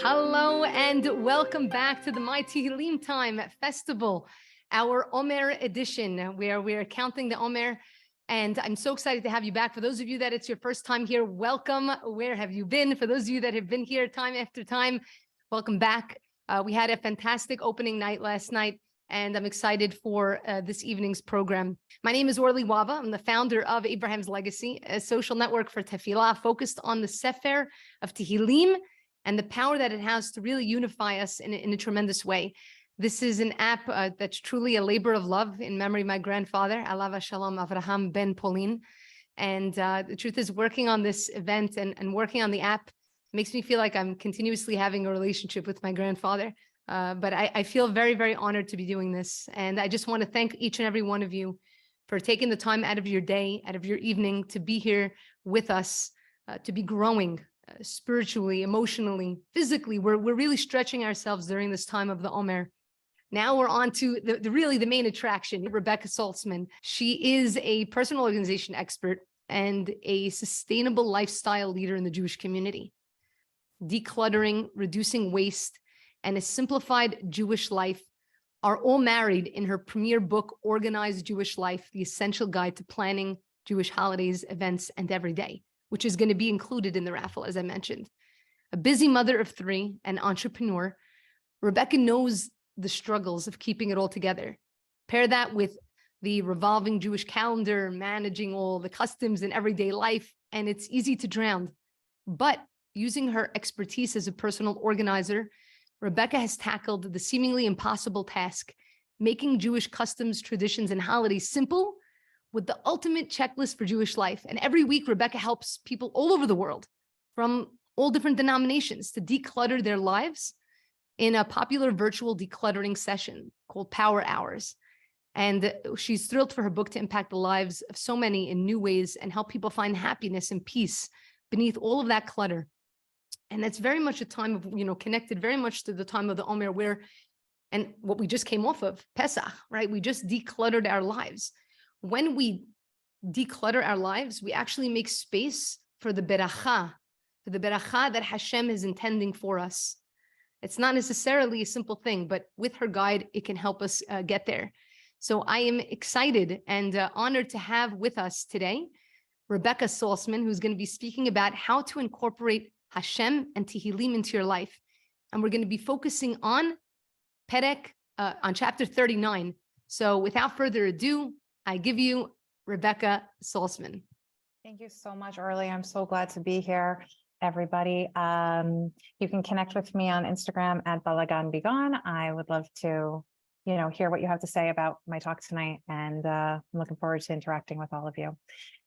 Hello and welcome back to the My Tehillim Time Festival, our Omer edition, where we're counting the Omer. And I'm so excited to have you back. For those of you that it's your first time here, welcome. Where have you been? For those of you that have been here time after time, welcome back. We had a fantastic opening night last night, and I'm excited for this evening's program. My name is Orly Wava. I'm the founder of Abraham's Legacy, a social network for tefillah focused on the Sefer of Tehillim and the power that it has to really unify us in a tremendous way. This is an app that's truly a labor of love in memory of my grandfather, Alav Shalom Avraham Ben Polin. And the truth is, working on this event and working on the app makes me feel like I'm continuously having a relationship with my grandfather. But I feel very, very honored to be doing this. And I just want to thank each and every one of you for taking the time out of your day, out of your evening, to be here with us, to be growing spiritually, emotionally, physically. We're really stretching ourselves during this time of the Omer. Now we're on to the main attraction, Rebekah Saltzman. She is a personal organization expert and a sustainable lifestyle leader in the Jewish community. Decluttering, reducing waste, and a simplified Jewish life are all married in her premier book, Organized Jewish Life, The Essential Guide to Planning Jewish Holidays, Events, and Everyday, which is going to be included in the raffle, as I mentioned. A busy mother of three, an entrepreneur, Rebekah knows the struggles of keeping it all together. Pair that with the revolving Jewish calendar, managing all the customs in everyday life, and it's easy to drown. But using her expertise as a personal organizer, Rebekah has tackled the seemingly impossible task, making Jewish customs, traditions, and holidays simple with the ultimate checklist for Jewish life. And every week, Rebekah helps people all over the world from all different denominations to declutter their lives in a popular virtual decluttering session called Power Hours. And she's thrilled for her book to impact the lives of so many in new ways and help people find happiness and peace beneath all of that clutter. And that's very much a time of, connected very much to the time of the Omer and what we just came off of, Pesach, right? We just decluttered our lives. When we declutter our lives, we actually make space for the beracha that Hashem is intending for us. It's not necessarily a simple thing, but with her guide, it can help us get there. So I am excited and honored to have with us today Rebekah Saltzman, who's going to be speaking about how to incorporate Hashem and Tehillim into your life. And we're going to be focusing on on chapter 39. So without further ado, I give you Rebekah Saltzman. Thank you so much, Orly. I'm so glad to be here, everybody. You can connect with me on Instagram at balaganbigan. I would love to, hear what you have to say about my talk tonight, and I'm looking forward to interacting with all of you.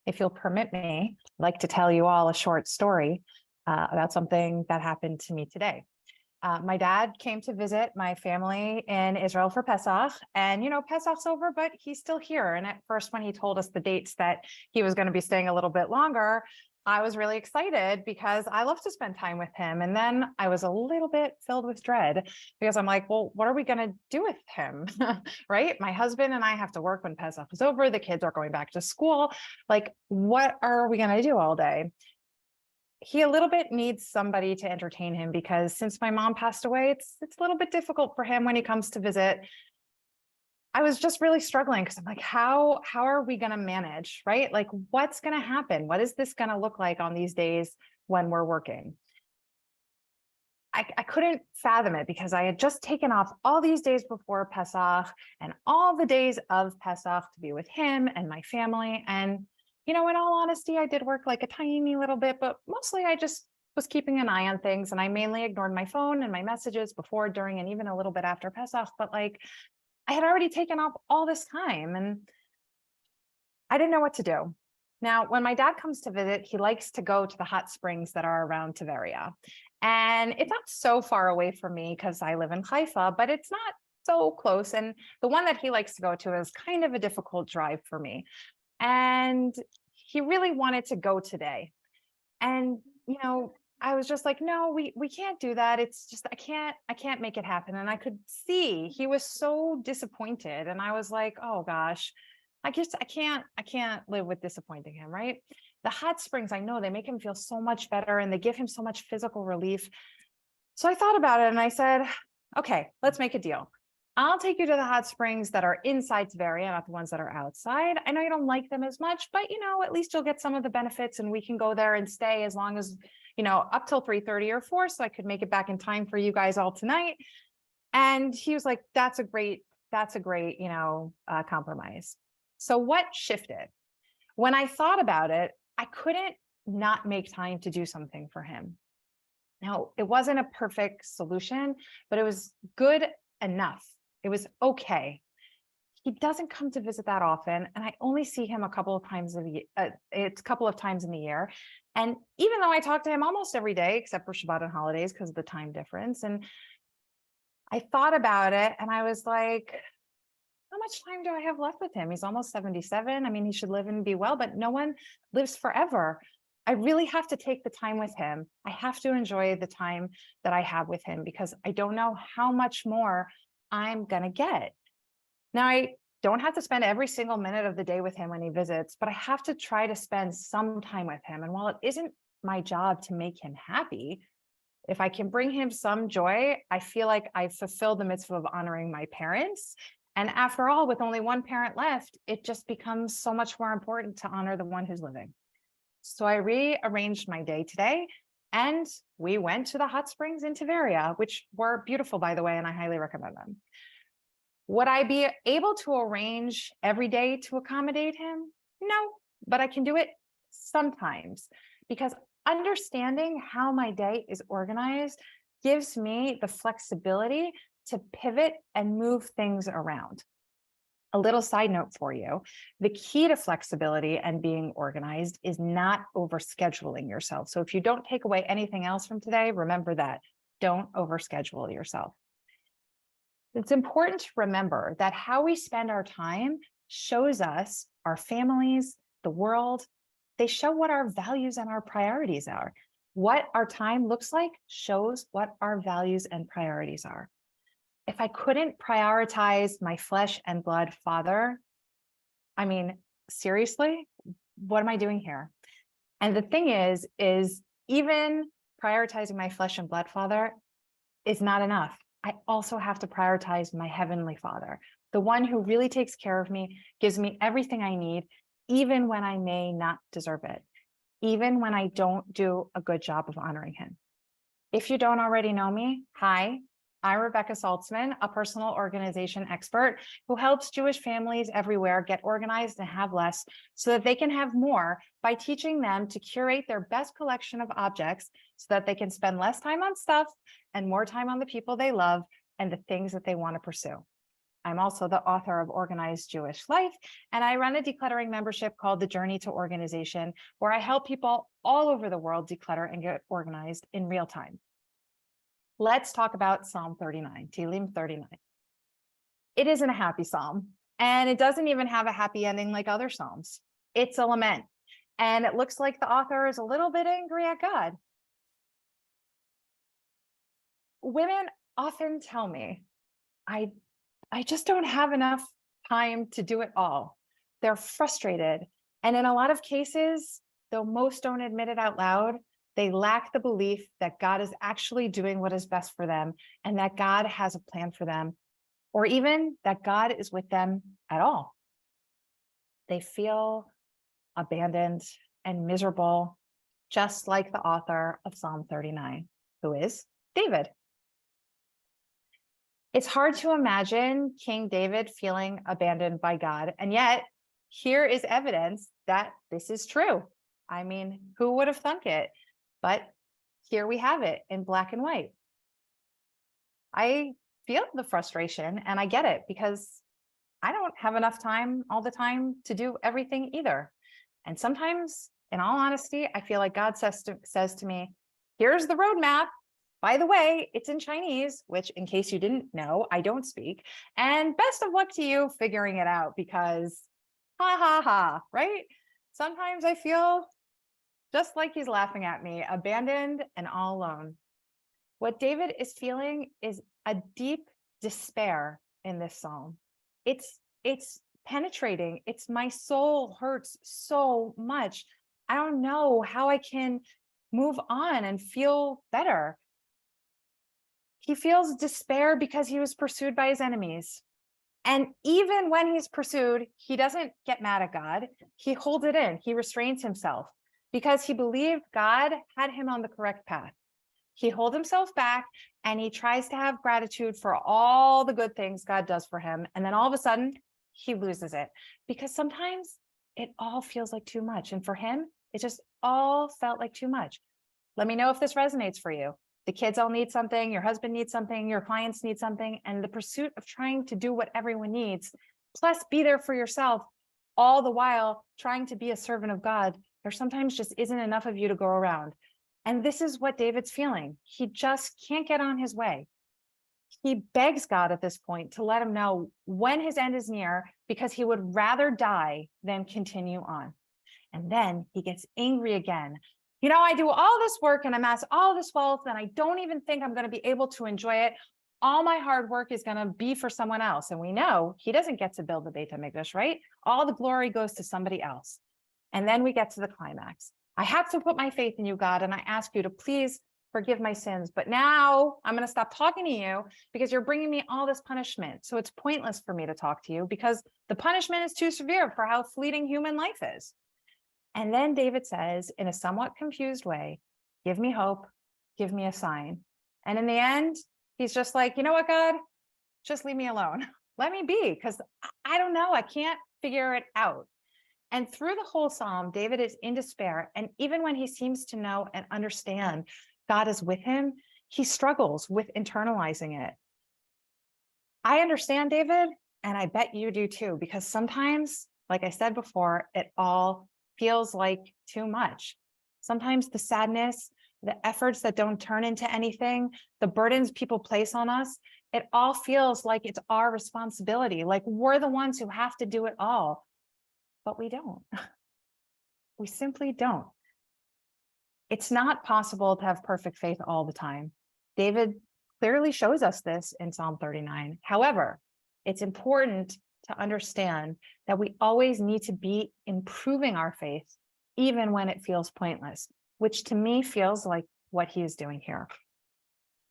If you'll permit me, I'd like to tell you all a short story about something that happened to me today. My dad came to visit my family in Israel for Pesach, and Pesach's over, but he's still here. And at first, when he told us the dates that he was going to be staying a little bit longer, I was really excited because I love to spend time with him. And then I was a little bit filled with dread because I'm like, well, what are we going to do with him? Right? My husband and I have to work when Pesach is over. The kids are going back to school. Like, what are we going to do all day? He a little bit needs somebody to entertain him because since my mom passed away, it's a little bit difficult for him when he comes to visit. I was just really struggling because I'm like, how are we going to manage, right? Like, what's going to happen? What is this going to look like on these days when we're working? I couldn't fathom it because I had just taken off all these days before Pesach and all the days of Pesach to be with him and my family. And in all honesty, I did work like a tiny little bit, but mostly I just was keeping an eye on things. And I mainly ignored my phone and my messages before, during, and even a little bit after Pesach. But like, I had already taken off all this time and I didn't know what to do. Now, when my dad comes to visit, he likes to go to the hot springs that are around Tveria. And it's not so far away from me because I live in Haifa, but it's not so close. And the one that he likes to go to is kind of a difficult drive for me. And he really wanted to go today. And, I was just like, no, we can't do that. It's just, I can't make it happen. And I could see he was so disappointed. And I was like, oh gosh, I can't live with disappointing him, right? The hot springs, I know they make him feel so much better and they give him so much physical relief. So I thought about it and I said, okay, let's make a deal. I'll take you to the hot springs that are inside Tveria, not the ones that are outside. I know you don't like them as much, but at least you'll get some of the benefits and we can go there and stay as long as, up till 3:30 or 4, so I could make it back in time for you guys all tonight. And he was like, that's a great, compromise. So what shifted? When I thought about it, I couldn't not make time to do something for him. Now, it wasn't a perfect solution, but it was good enough. It was okay. He doesn't come to visit that often, and I only see him a couple of times it's a couple of times in the year. And even though I talk to him almost every day, except for Shabbat and holidays because of the time difference, and I thought about it and I was like, how much time do I have left with him? He's almost 77. I mean, he should live and be well, but no one lives forever. I really have to take the time with him. I have to enjoy the time that I have with him because I don't know how much more I'm going to get. Now, I don't have to spend every single minute of the day with him when he visits, but I have to try to spend some time with him. And while it isn't my job to make him happy, if I can bring him some joy, I feel like I've fulfilled the mitzvah of honoring my parents. And after all, with only one parent left, it just becomes so much more important to honor the one who's living. So I rearranged my day today and we went to the hot springs in Tveria, which were beautiful, by the way, and I highly recommend them. Would I be able to arrange every day to accommodate him? No, but I can do it sometimes because understanding how my day is organized gives me the flexibility to pivot and move things around. A little side note for you, the key to flexibility and being organized is not overscheduling yourself. So if you don't take away anything else from today, remember that. Don't overschedule yourself. It's important to remember that how we spend our time shows us, our families, the world, they show what our values and our priorities are. What our time looks like shows what our values and priorities are. If I couldn't prioritize my flesh and blood father, I mean, seriously, what am I doing here? And the thing is even prioritizing my flesh and blood father is not enough. I also have to prioritize my heavenly Father, the one who really takes care of me, gives me everything I need, even when I may not deserve it, even when I don't do a good job of honoring him. If you don't already know me, hi, I'm Rebekah Saltzman, a personal organization expert who helps Jewish families everywhere get organized and have less so that they can have more by teaching them to curate their best collection of objects so that they can spend less time on stuff and more time on the people they love and the things that they want to pursue. I'm also the author of Organized Jewish Life, and I run a decluttering membership called The Journey to Organization, where I help people all over the world declutter and get organized in real time. Let's talk about Psalm 39, Tehillim 39. It isn't a happy psalm, and it doesn't even have a happy ending like other psalms. It's a lament, and it looks like the author is a little bit angry at God. Women often tell me, I just don't have enough time to do it all. They're frustrated, and in a lot of cases, though most don't admit it out loud, they lack the belief that God is actually doing what is best for them and that God has a plan for them, or even that God is with them at all. They feel abandoned and miserable, just like the author of Psalm 39, who is David. It's hard to imagine King David feeling abandoned by God, and yet here is evidence that this is true. I mean, who would have thunk it? But here we have it in black and white. I feel the frustration and I get it because I don't have enough time all the time to do everything either. And sometimes, in all honesty, I feel like God says to me, here's the roadmap. By the way, it's in Chinese, which in case you didn't know, I don't speak. And best of luck to you figuring it out because ha ha ha, right? Sometimes I feel just like he's laughing at me, abandoned and all alone. What David is feeling is a deep despair in this psalm. It's penetrating. It's my soul hurts so much. I don't know how I can move on and feel better. He feels despair because he was pursued by his enemies. And even when he's pursued, he doesn't get mad at God. He holds it in. He restrains himself because he believed God had him on the correct path. He holds himself back and he tries to have gratitude for all the good things God does for him. And then all of a sudden, he loses it because sometimes it all feels like too much. And for him, it just all felt like too much. Let me know if this resonates for you. The kids all need something, your husband needs something, your clients need something, and the pursuit of trying to do what everyone needs, plus be there for yourself, all the while trying to be a servant of God, there sometimes just isn't enough of you to go around. And this is what David's feeling. He just can't get on his way. He begs God at this point to let him know when his end is near, because he would rather die than continue on. And then he gets angry again. I do all this work and amass all this wealth, and I don't even think I'm going to be able to enjoy it. All my hard work is going to be for someone else. And we know he doesn't get to build the Beit HaMikdash, right? All the glory goes to somebody else. And then we get to the climax. I have to put my faith in you, God, and I ask you to please forgive my sins. But now I'm going to stop talking to you because you're bringing me all this punishment. So it's pointless for me to talk to you because the punishment is too severe for how fleeting human life is. And then David says, in a somewhat confused way, give me hope, give me a sign. And in the end, he's just like, you know what, God, just leave me alone. Let me be, because I don't know. I can't figure it out. And through the whole psalm, David is in despair. And even when he seems to know and understand God is with him, he struggles with internalizing it. I understand David, and I bet you do too, because sometimes, like I said before, it all feels like too much. Sometimes the sadness, the efforts that don't turn into anything, the burdens people place on us, it all feels like it's our responsibility, like we're the ones who have to do it all. But we don't. We simply don't. It's not possible to have perfect faith all the time. David clearly shows us this in Psalm 39. However, it's important to understand that we always need to be improving our faith, even when it feels pointless, which to me feels like what he is doing here.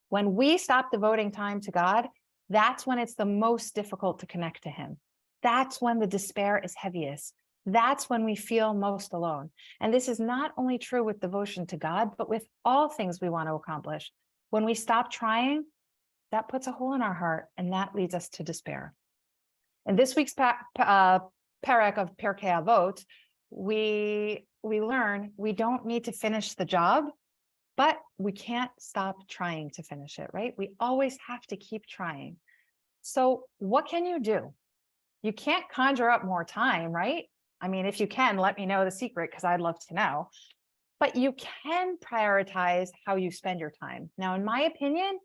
When we stop devoting time to God, that's when it's the most difficult to connect to him. That's when the despair is heaviest. That's when we feel most alone. And this is not only true with devotion to God, but with all things we want to accomplish. When we stop trying, that puts a hole in our heart, and that leads us to despair. In this week's parak of Pirkei Avot, we learn we don't need to finish the job, but we can't stop trying to finish it, right? We always have to keep trying. So what can you do? You can't conjure up more time, right? I mean, if you can, let me know the secret because I'd love to know. But you can prioritize how you spend your time. Now, in my opinion,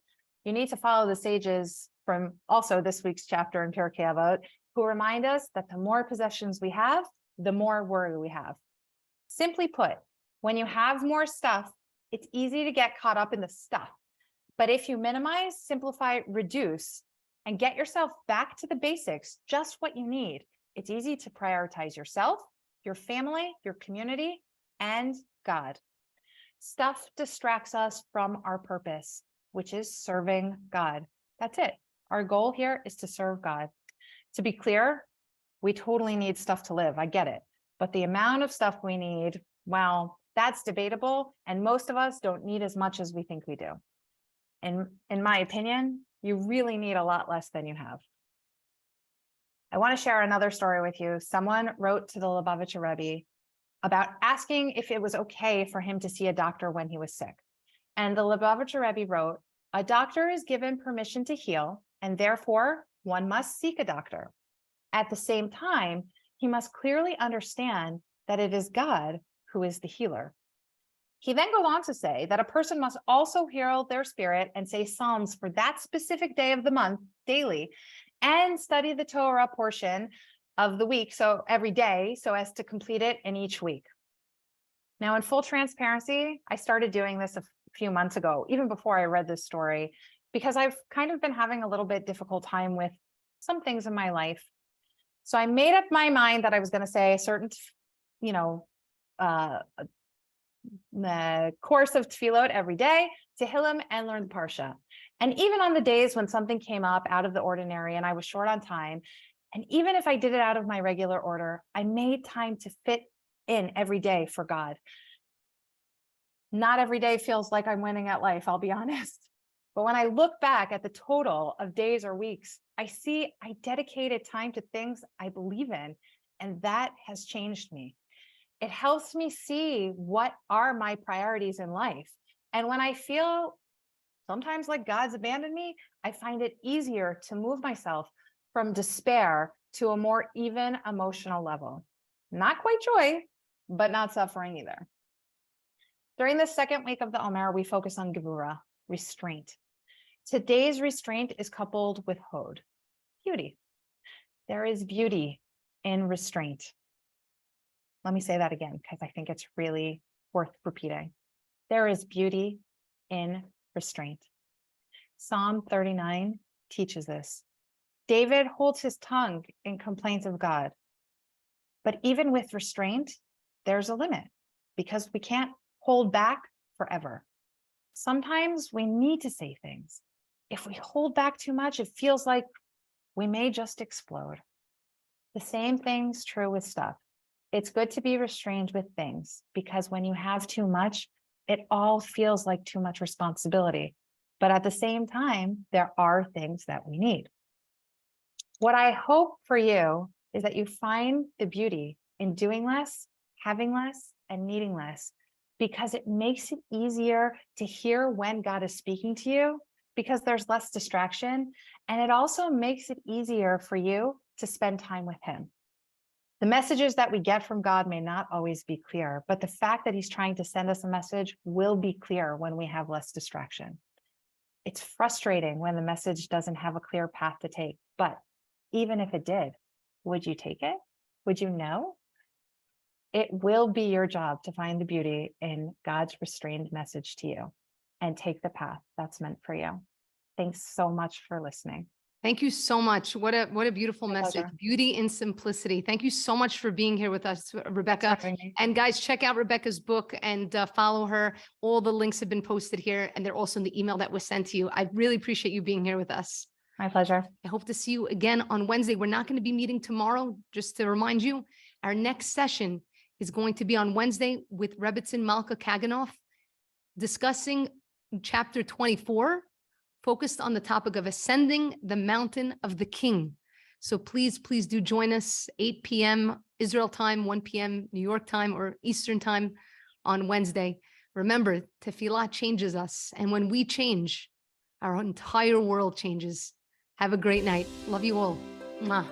you need to follow the sages from also this week's chapter in Pirkei Avot, who remind us that the more possessions we have, the more worry we have. Simply put, when you have more stuff, it's easy to get caught up in the stuff. But if you minimize, simplify, reduce, and get yourself back to the basics, just what you need, it's easy to prioritize yourself, your family, your community, and God. Stuff distracts us from our purpose, which is serving God. That's it. Our goal here is to serve God. To be clear, we totally need stuff to live. I get it. But the amount of stuff we need, well, that's debatable. And most of us don't need as much as we think we do. And in my opinion, you really need a lot less than you have. I want to share another story with you. Someone wrote to the Lubavitcher Rebbe about asking if it was okay for him to see a doctor when he was sick. And the Lubavitcher Rebbe wrote, a doctor is given permission to heal, and therefore one must seek a doctor. At the same time, he must clearly understand that it is God who is the healer. He then goes on to say that a person must also heal their spirit and say psalms for that specific day of the month daily, and study the Torah portion of the week, so every day, so as to complete it in each week. Now, in full transparency, I started doing this a few months ago, even before I read this story, because I've kind of been having a little bit difficult time with some things in my life. So I made up my mind that I was going to say a certain, course of tefillot every day, Tehillim, and learn the Parsha. And even on the days when something came up out of the ordinary and I was short on time, and even if I did it out of my regular order, I made time to fit in every day for God. Not every day feels like I'm winning at life, I'll be honest. But when I look back at the total of days or weeks, I see I dedicated time to things I believe in, and that has changed me. It helps me see what are my priorities in life. And when I feel sometimes like God's abandoned me, I find it easier to move myself from despair to a more even emotional level. Not quite joy, but not suffering either. During the second week of the Omer, we focus on Gevurah, restraint. Today's restraint is coupled with Hod, beauty. There is beauty in restraint. Let me say that again, because I think it's really worth repeating. There is beauty in restraint. Psalm 39 teaches this. David holds his tongue in complaints of God. But even with restraint, there's a limit because we can't hold back forever. Sometimes we need to say things. If we hold back too much, it feels like we may just explode. The same thing's true with stuff. It's good to be restrained with things because when you have too much, it all feels like too much responsibility. But at the same time, there are things that we need. What I hope for you is that you find the beauty in doing less, having less, and needing less, because it makes it easier to hear when God is speaking to you because there's less distraction. And it also makes it easier for you to spend time with him. The messages that we get from God may not always be clear, but the fact that he's trying to send us a message will be clear when we have less distraction. It's frustrating when the message doesn't have a clear path to take, but even if it did, would you take it? Would you know? It will be your job to find the beauty in God's restrained message to you and take the path that's meant for you. Thanks so much for listening. Thank you so much. What a beautiful My message. pleasure. Beauty in simplicity. Thank you so much for being here with us, Rebekah. And guys, check out Rebekah's book and follow her. All the links have been posted here, and they're also in the email that was sent to you. I really appreciate you being here with us. My pleasure. I hope to see you again on Wednesday. We're not going to be meeting tomorrow. Just to remind you, our next session is going to be on Wednesday with Rebbitzin Malka Kaganoff, discussing chapter 24, focused on the topic of ascending the mountain of the king. So please do join us 8 p.m. Israel time, 1 p.m. New York time or Eastern time on Wednesday. Remember, tefillah changes us. And when we change, our entire world changes. Have a great night. Love you all. Mwah.